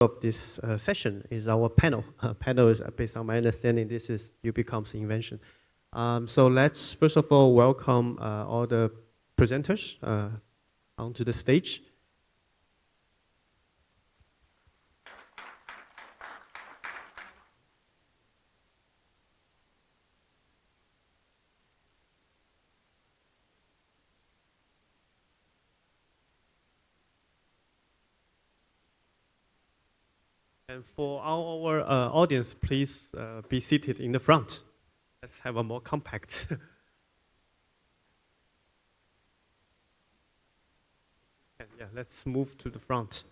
of this session is our panel. Panel is, based on my understanding, this is UbiComp's invention. So let's first of all welcome all the presenters onto the stage. And for our audience, please be seated in the front. Let's have a more compact. Yeah, let's move to the front.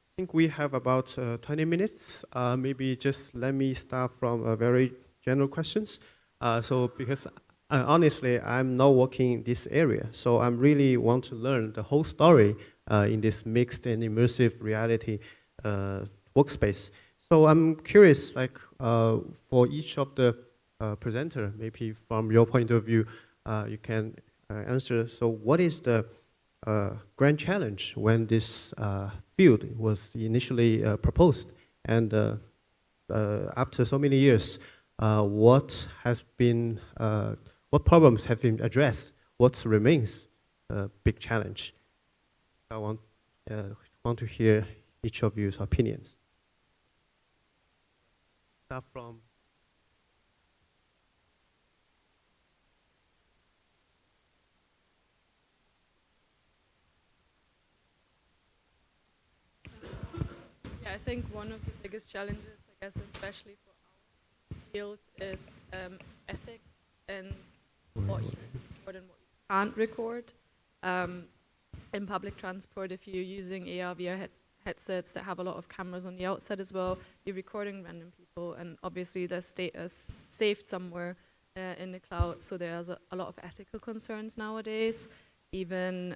I think we have about 20 minutes. Maybe just let me start from a very general questions. So because honestly, I'm not working in this area, so I really want to learn the whole story in this mixed and immersive reality workspace. So I'm curious, like for each of the presenter, maybe from your point of view, you can answer. So what is the grand challenge when this field was initially proposed, and after so many years, what problems have been addressed? What remains a big challenge? I want to hear each of your opinions. Start from. Yeah, I think one of the biggest challenges, I guess, especially for our field, is ethics and what you record and what you can't record. In public transport, if you're using AR/VR headsets that have a lot of cameras on the outside as well, you're recording random people, and obviously their status saved somewhere in the cloud. So there's a lot of ethical concerns nowadays. Even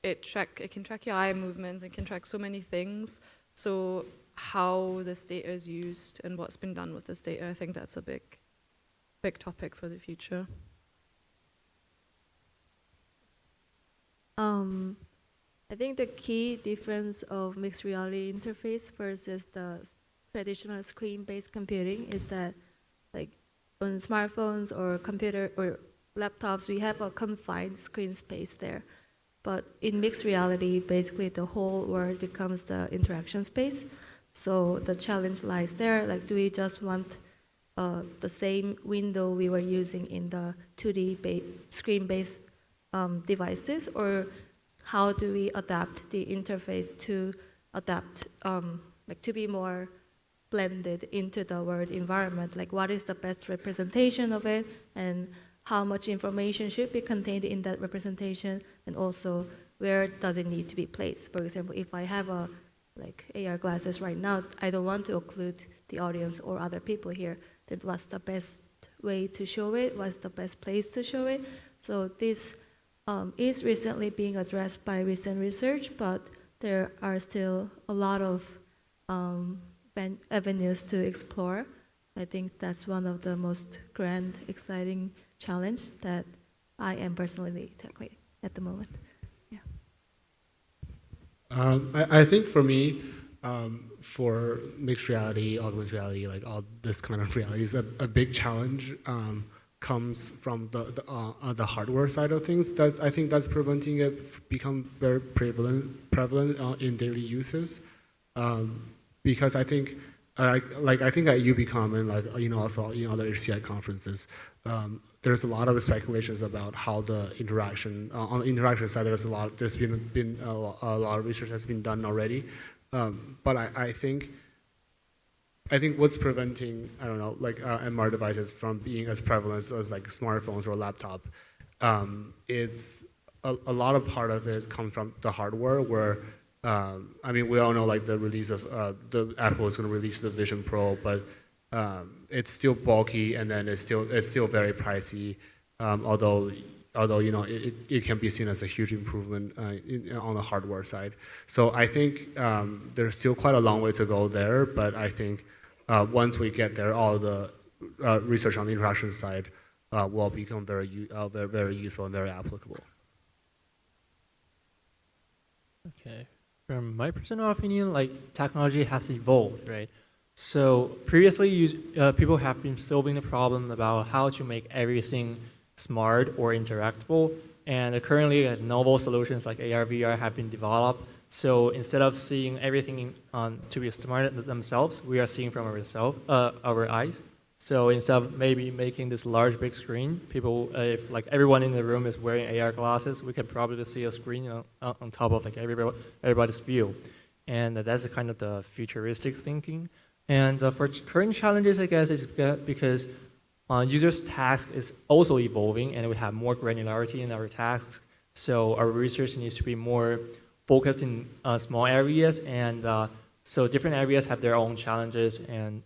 it can track your eye movements, it can track so many things. So how this data is used and what's been done with this data, I think that's a big topic for the future. I think the key difference of mixed reality interface versus the traditional screen-based computing is that, like, on smartphones or computer or laptops, we have a confined screen space there. But in mixed reality, basically the whole world becomes the interaction space. So the challenge lies there, like, do we just want the same window we were using in the 2D screen-based devices, or how do we adapt the interface to adapt, like, to be more blended into the world environment? Like, what is the best representation of it, and how much information should be contained in that representation, and also where does it need to be placed? For example, if I have AR glasses right now, I don't want to occlude the audience or other people here. Then what's the best way to show it? What's the best place to show it? So this is recently being addressed by recent research, but there are still a lot of avenues to explore. I think that's one of the most grand, exciting challenge that I am personally tackling at the moment. Yeah. I think for me, for mixed reality, augmented reality, like all this kind of reality, is a big challenge. Comes from the hardware side of things. I think that's preventing it become very prevalent in daily uses. Because I think, I think at UbiComp and also in other HCI conferences, there's a lot of speculations about how the interaction on the interaction side. There's been a lot of research has been done already, but I think I think what's preventing, I don't know, like MR devices from being as prevalent as like smartphones or laptop, it's a lot of part of it comes from the hardware where, I mean, we all know like the release of, the Apple is going to release the Vision Pro, but it's still bulky and then it's still very pricey, although you know, it can be seen as a huge improvement on the hardware side. So I think there's still quite a long way to go there, but I think once we get there, all the research on the interaction side will become very useful and very applicable. Okay. From my personal opinion, like technology has evolved, right? So previously, people have been solving the problem about how to make everything smart or interactable, and currently novel solutions like AR, VR have been developed. So instead of seeing everything to be smart themselves, we are seeing from our eyes. So instead of maybe making this large big screen, people, if like everyone in the room is wearing AR glasses, we can probably see a screen on top of like everybody's view, and that's kind of the futuristic thinking. And for current challenges, I guess, is because users' task is also evolving, and we have more granularity in our tasks. So our research needs to be more focused in small areas, and so different areas have their own challenges, and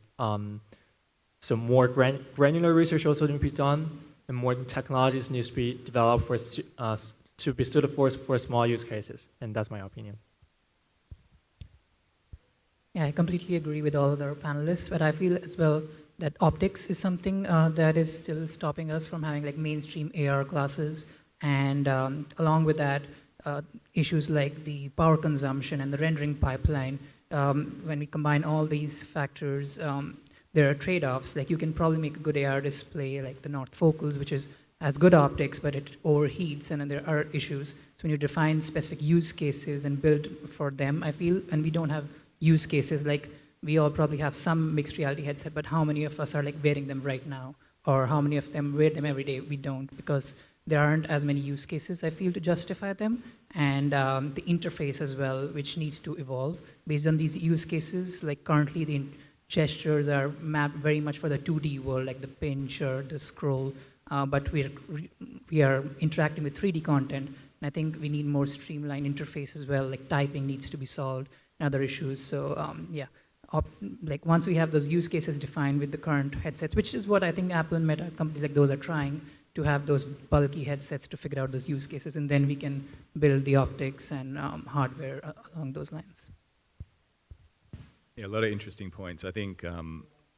so more granular research also needs to be done, and more technologies need to be developed for to be suitable for small use cases, and that's my opinion. Yeah, I completely agree with all other panelists, but I feel as well that optics is something that is still stopping us from having like mainstream AR glasses, and along with that, issues like the power consumption and the rendering pipeline. When we combine all these factors, there are trade-offs. Like you can probably make a good AR display, like the North Focals, which has good optics, but it overheats, and then there are issues. So when you define specific use cases and build for them, I feel, and we don't have use cases, like we all probably have some mixed reality headset, but how many of us are like wearing them right now? Or how many of them wear them every day? We don't, because there aren't as many use cases, I feel, to justify them. And the interface as well, which needs to evolve based on these use cases. Like currently the gestures are mapped very much for the 2D world, like the pinch or the scroll, but we are interacting with 3D content, and I think we need more streamlined interface as well, like typing needs to be solved and other issues. So yeah, like once we have those use cases defined with the current headsets, which is what I think Apple and Meta companies like those are trying to have, those bulky headsets to figure out those use cases, and then we can build the optics and hardware along those lines. Yeah, a lot of interesting points. I think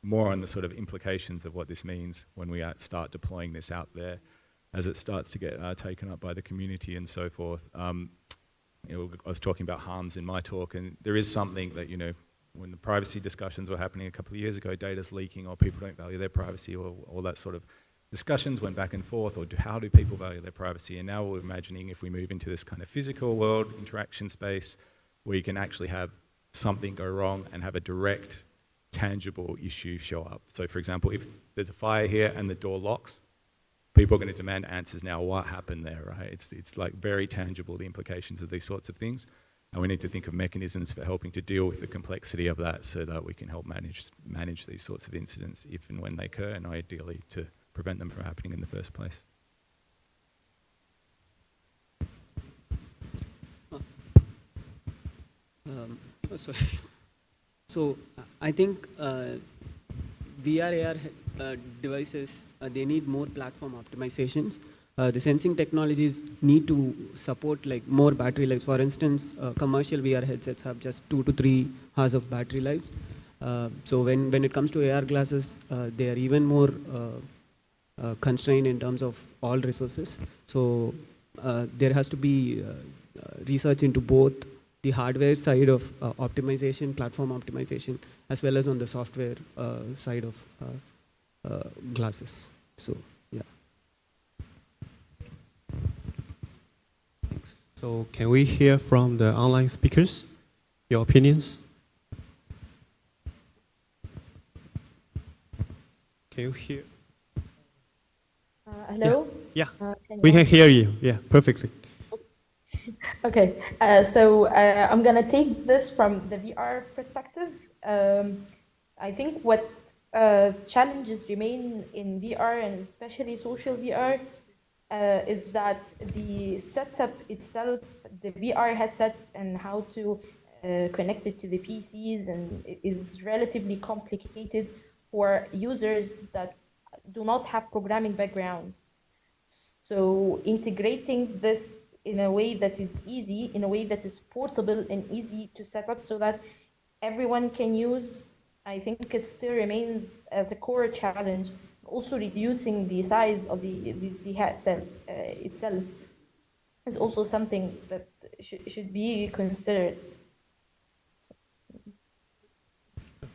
more on the sort of implications of what this means when we start deploying this out there, as it starts to get taken up by the community and so forth. You know, I was talking about harms in my talk, and there is something that, you know, when the privacy discussions were happening a couple of years ago, data's leaking, or people don't value their privacy, or all that sort of discussions went back and forth, or how do people value their privacy? And now we're imagining if we move into this kind of physical world interaction space where you can actually have something go wrong and have a direct, tangible issue show up. So for example, if there's a fire here and the door locks, people are going to demand answers now. What happened there, right? It's like very tangible, the implications of these sorts of things. And we need to think of mechanisms for helping to deal with the complexity of that so that we can help manage these sorts of incidents if and when they occur, and ideally to prevent them from happening in the first place. Sorry. So I think VR, AR devices, they need more platform optimizations. The sensing technologies need to support like more battery life. For instance, commercial VR headsets have just 2 to 3 hours of battery life. So when it comes to AR glasses, they are even more constrained in terms of all resources. So there has to be research into both the hardware side of optimization, platform optimization, as well as on the software side of glasses. So, yeah. Thanks. So can we hear from the online speakers, your opinions? Can you hear? Hello? Yeah, can we you- can hear you. Yeah, perfectly. Okay, so I'm gonna take this from the VR perspective. I think what challenges remain in VR and especially social VR is that the setup itself, the VR headset and how to connect it to the PCs and is relatively complicated for users that do not have programming backgrounds. So integrating this in a way that is easy, in a way that is portable and easy to set up so that everyone can use, I think it still remains as a core challenge. Also reducing the size of the headset itself is also something that should be considered.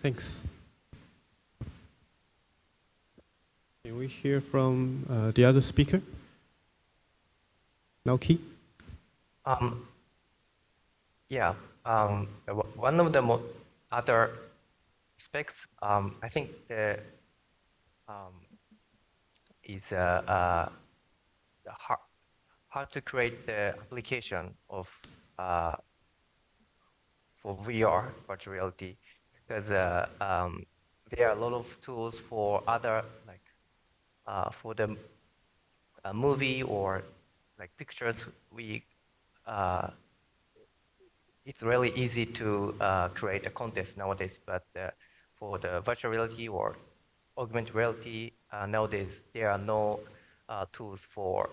Thanks. Can we hear from the other speaker? Naoki? Yeah, one of the other aspects, I think is the how to create the application of for VR, virtual reality, because there are a lot of tools for other for the movie or like pictures. It's really easy to create a contest nowadays, but for the virtual reality or augmented reality, nowadays there are no tools for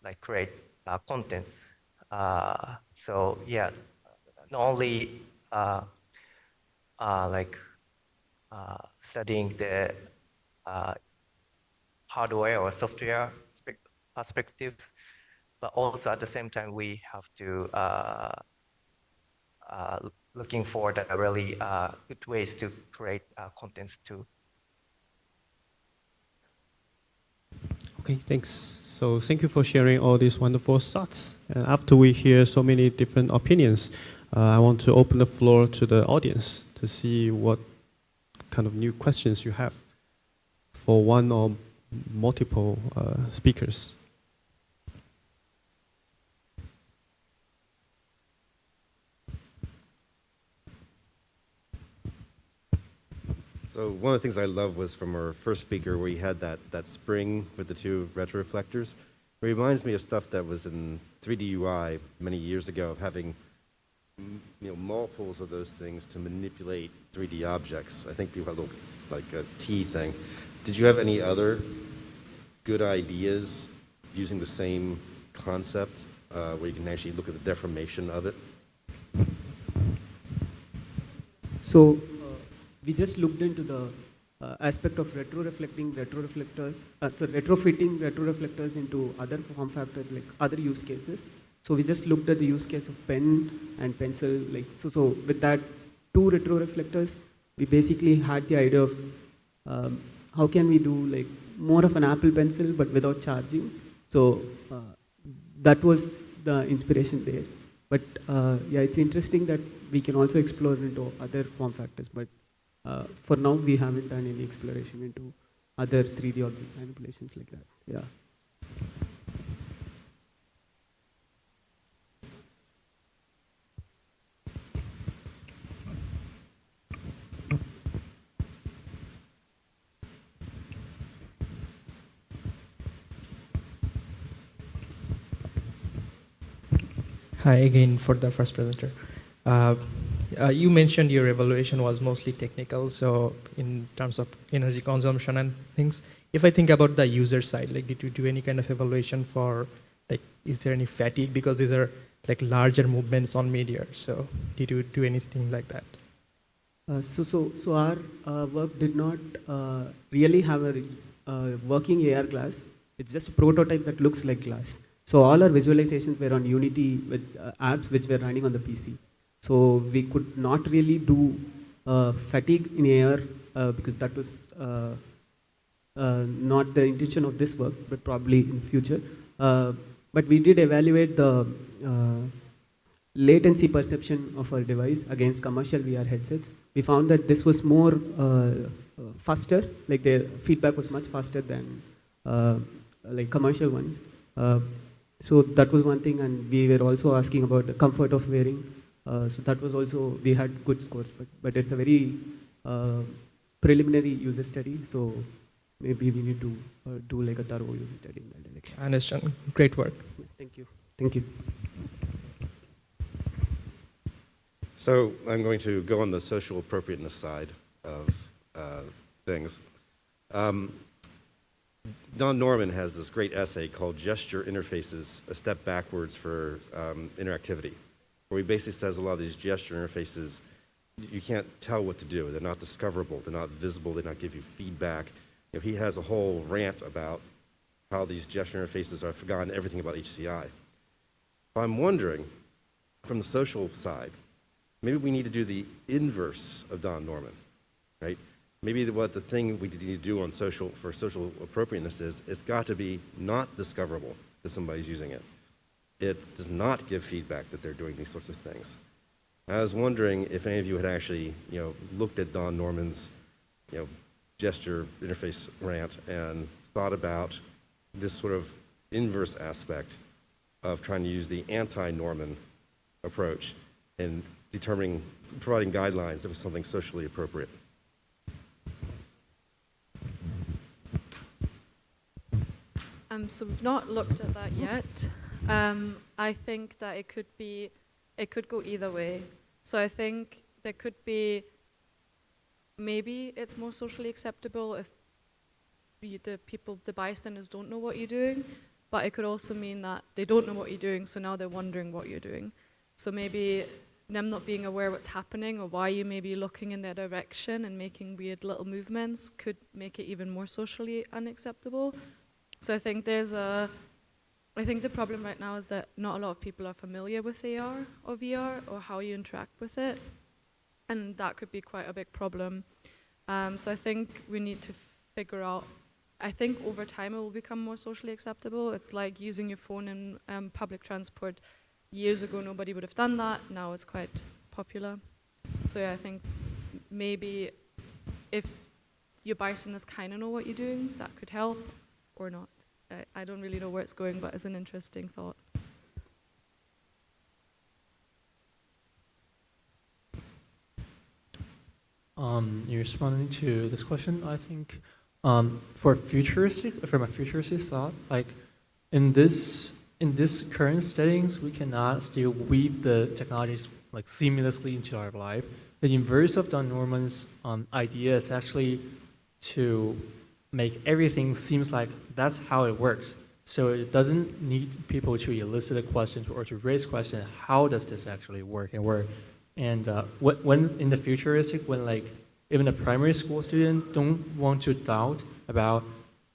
like create contents. So yeah, not only studying the hardware or software perspectives, but also at the same time we have to looking for the really good ways to create contents too. Okay, thanks. So thank you for sharing all these wonderful thoughts. And after we hear so many different opinions, I want to open the floor to the audience to see what kind of new questions you have for one or multiple speakers. So one of the things I love was from our first speaker where he had that spring with the two retroreflectors. It reminds me of stuff that was in 3D UI many years ago, of having multiples of those things to manipulate 3D objects. I think people have like a T thing. Did you have any other good ideas using the same concept where you can actually look at the deformation of it? So we just looked into the aspect of retrofitting retroreflectors into other form factors, like other use cases. So we just looked at the use case of pen and pencil. So with that two retroreflectors, we basically had the idea of how can we do like more of an Apple Pencil but without charging. So that was the inspiration there. But yeah, it's interesting that we can also explore into other form factors. But for now, we haven't done any exploration into other 3D object manipulations like that. Yeah. Hi again for the first presenter. You mentioned your evaluation was mostly technical, so in terms of energy consumption and things. If I think about the user side, like did you do any kind of evaluation for, like, is there any fatigue? Because these are like larger movements on media, so did you do anything like that? So our work did not really have a working AR glass. It's just a prototype that looks like glass. So all our visualizations were on Unity with apps which were running on the PC. So we could not really do fatigue in AR because that was not the intention of this work, but probably in future. But we did evaluate the latency perception of our device against commercial VR headsets. We found that this was more faster, like the feedback was much faster than like commercial ones. So that was one thing, and we were also asking about the comfort of wearing. So that was also, we had good scores, but it's a very preliminary user study, so maybe we need to do like a thorough user study in that direction. I understand. Great work. Thank you. Thank you. So I'm going to go on the social appropriateness side of things. Don Norman has this great essay called Gesture Interfaces, A Step Backwards for Interactivity, where he basically says a lot of these gesture interfaces, you can't tell what to do. They're not discoverable. They're not visible. They don't give you feedback. You know, he has a whole rant about how these gesture interfaces are forgotten everything about HCI. I'm wondering, from the social side, maybe we need to do the inverse of Don Norman, right? Maybe what the thing we need to do on for social appropriateness is, it's got to be not discoverable that somebody's using it. It does not give feedback that they're doing these sorts of things. I was wondering if any of you had actually, looked at Don Norman's, gesture interface rant and thought about this sort of inverse aspect of trying to use the anti-Norman approach in providing guidelines of something socially appropriate. So we've not looked at that yet. I think that it could go either way. So I think there could be, maybe it's more socially acceptable if the bystanders don't know what you're doing, but it could also mean that they don't know what you're doing, so now they're wondering what you're doing. So maybe them not being aware what's happening or why you may be looking in their direction and making weird little movements could make it even more socially unacceptable. So I think the problem right now is that not a lot of people are familiar with AR or VR or how you interact with it, and that could be quite a big problem. So I think we need to figure out, I think over time it will become more socially acceptable. It's like using your phone in public transport. Years ago nobody would have done that, now it's quite popular. So yeah, I think maybe if your bystanders kind of know what you're doing, that could help. Or not. I don't really know where it's going, but it's an interesting thought. You're responding to this question, I think, from a futuristic thought, like in this current settings, we cannot still weave the technologies like seamlessly into our life. The inverse of Don Norman's idea is actually to make everything seems like that's how it works. So it doesn't need people to elicit a question or to raise questions, how does this actually work and work? And when in the futuristic, when like even a primary school student don't want to doubt about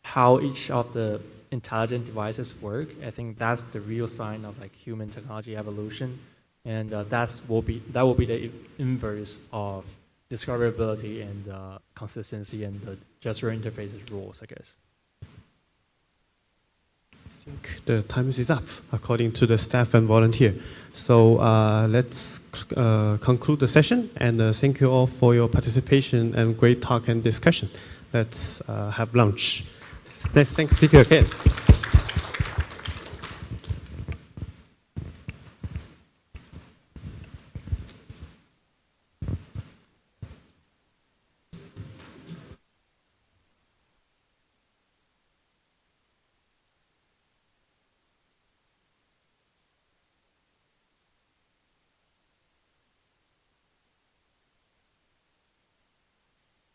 how each of the intelligent devices work, I think that's the real sign of like human technology evolution. And that will be the inverse of discoverability and consistency and the gesture interfaces rules, I guess. I think the time is up, according to the staff and volunteer. So let's conclude the session, and thank you all for your participation and great talk and discussion. Let's have lunch. Let's thank the speaker again.